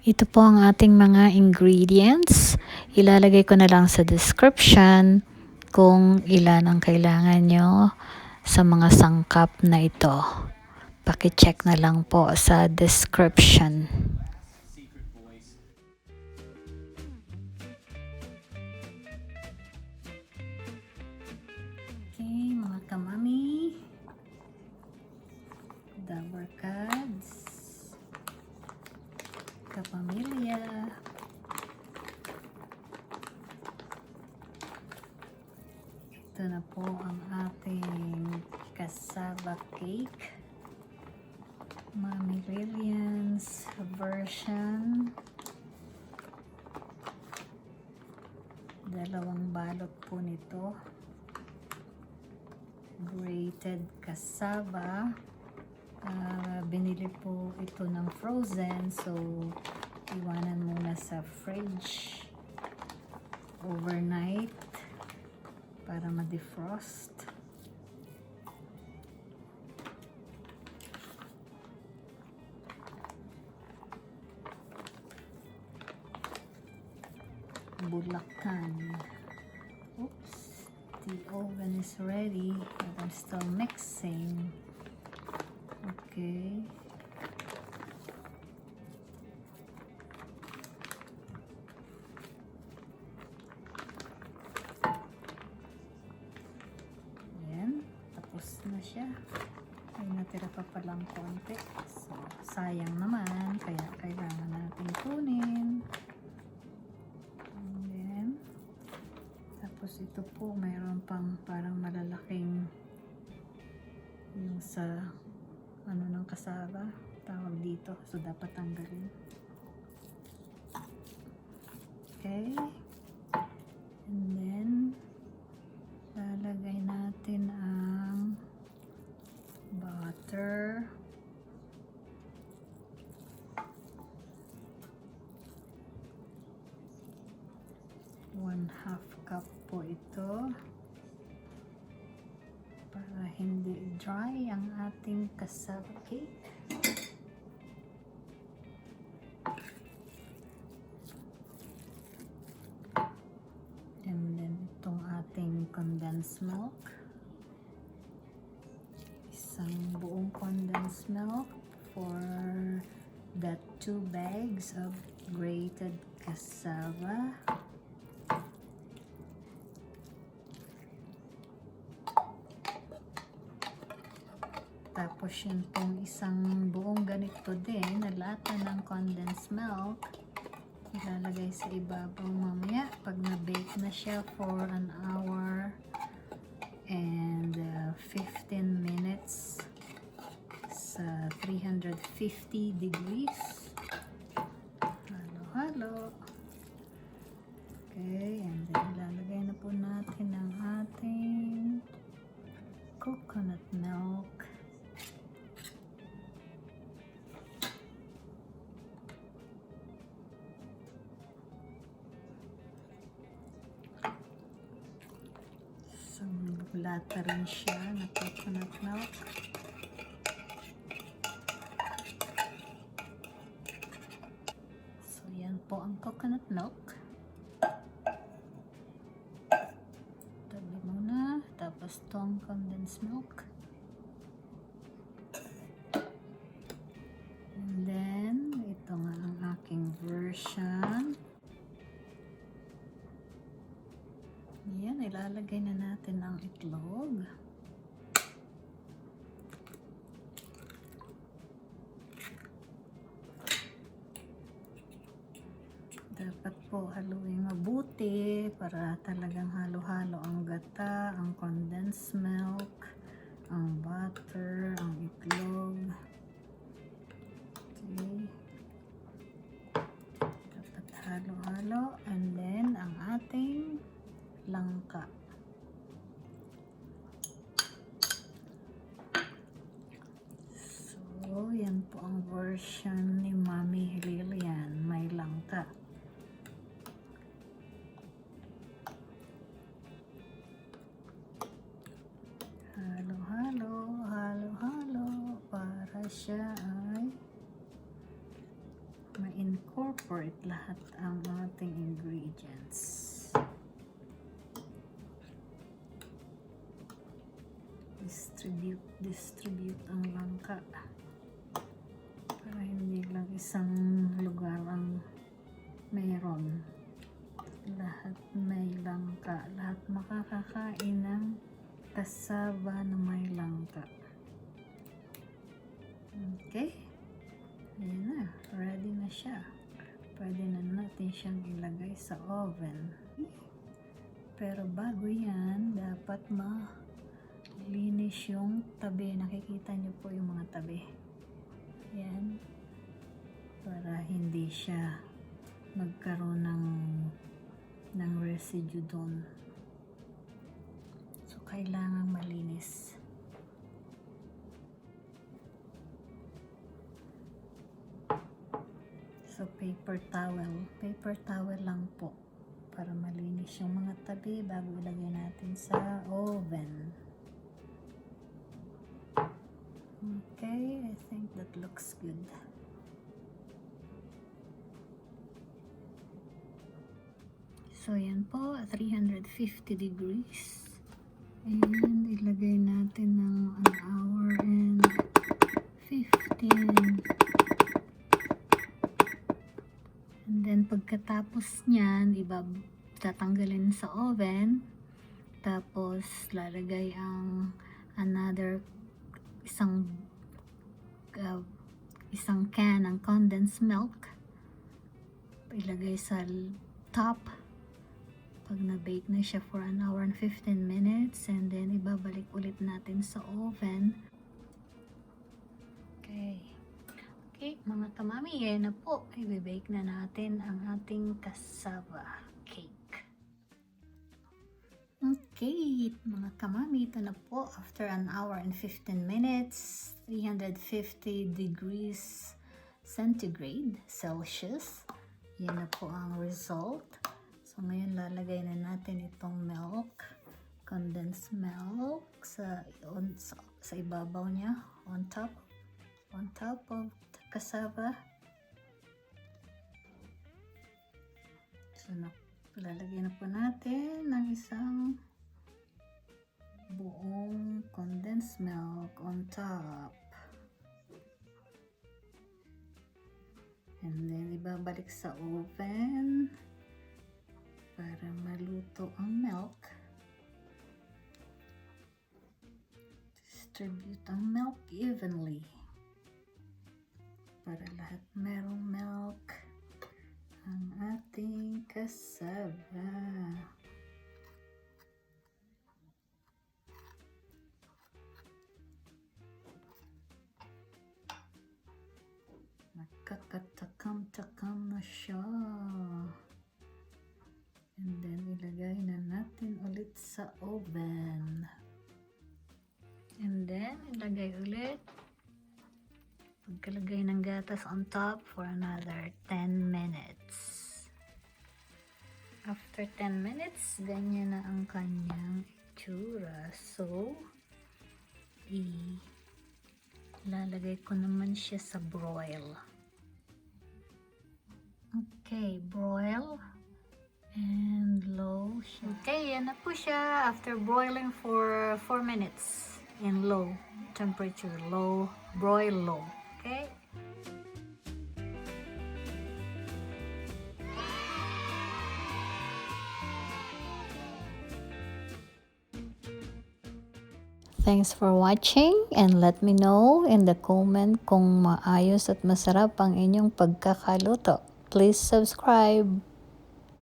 Ito po ang ating mga ingredients. Ilalagay ko na lang sa description kung ilan ang kailangan nyo sa mga sangkap na ito. Paki-check na lang po sa description. Okay, mga kamami, dabarkads, kapamilya, ito na po ang ating cassava cake, Mami Lillian's version. Dalawang balot po nito. Grated cassava. Binili po ito ng frozen, so iwanan muna sa fridge overnight para ma-defrost. Bulakan. Oops, the oven is ready, but I'm still mixing. Okay. Ayan, tapos na siya. Ay, natira pa palang konti. So, sayang naman, kaya kailangan natin kunin. Tapos ito po, mayroon pang parang malalaking yung sa ano ng cassava, tawag dito. So, dapat tanggalin. Okay. And then, lalagay natin ang butter. One-half cup po ito para hindi dry ang ating cassava cake. And then itong ating condensed milk, isang buong condensed milk for that 2 bags of grated cassava. Tapos yun pong isang buong ganito din na lata ng condensed milk, ilalagay sa ibabaw mamaya pag na-bake na siya for an hour and 15 minutes sa 350 degrees. Halo-halo. Okay, and then ilalagay na po natin ang ating coconut milk. So, lata rin siya na coconut milk. So, yan po ang coconut milk. Tabi muna. Tapos tong condensed milk. And then, ito nga ang aking version. Yan, ilalagay na natin ang itlog. Dapat po haluin mabuti para talagang halo-halo ang gata, ang condensed milk, ang butter, ang itlog. Okay. Dapat halo-halo, and then ang ating langka. So, yan po ang version ni Mami Lillian. May langka. Halo-halo, halo-halo para siya ay ma-incorporate for it lahat ang ating ingredients. Distribute ang langka para hindi lang isang lugar ang mayroon. Lahat may langka, lahat makakakain ng cassava na may langka. Okay, ayan na, ready na siya. Pwede na natin siyang ilagay sa oven. Pero bago yan, dapat malinis yung tabi. Nakikita niyo po yung mga tabi. Yan, para hindi siya magkaroon ng residue doon. So kailangan malinis. So paper towel lang po para malinis yung mga tabi bago ilagay natin sa oven. Okay, I think that looks good. So yan po, 350 degrees. And ilagay natin ng 1 hour and 15. And then pagkatapos niyan, tatanggalin sa oven. Tapos lalagay ang another isang can ng condensed milk. Ilagay sa top. Pag na-bake na siya for 1 hour and 15 minutes, and then ibabalik ulit natin sa oven. Okay, mga kamami, yan na po. I-bake na natin ang ating cassava cake. Okay, mga kamami, ito na po. After 1 hour and 15 minutes, 350 degrees centigrade, Celsius. Yan na po ang result. So, ngayon lalagay na natin itong milk, condensed milk sa ibabaw niya, on top of the cassava. So, lalagay na po natin ng isang buong condensed milk on top. And then, ibabalik sa oven para maluto ang milk. Distribute ang milk evenly para lahat merong milk ang ating cassava. Nakakatakam-takam na siya. And then, ilagay na natin ulit sa oven. And then, ilagay ulit. Pagkalagay ng gatas on top for another 10 minutes. After 10 minutes, ganyan na ang kanyang itsura. So, ilalagay ko naman siya sa broil. Okay, broil. And low siya. Okay, yan na po siya after broiling for 4 minutes in low temperature. Broil low. Okay? Thanks for watching, and let me know in the comment kung maayos at masarap ang inyong pagkakaluto. Please subscribe.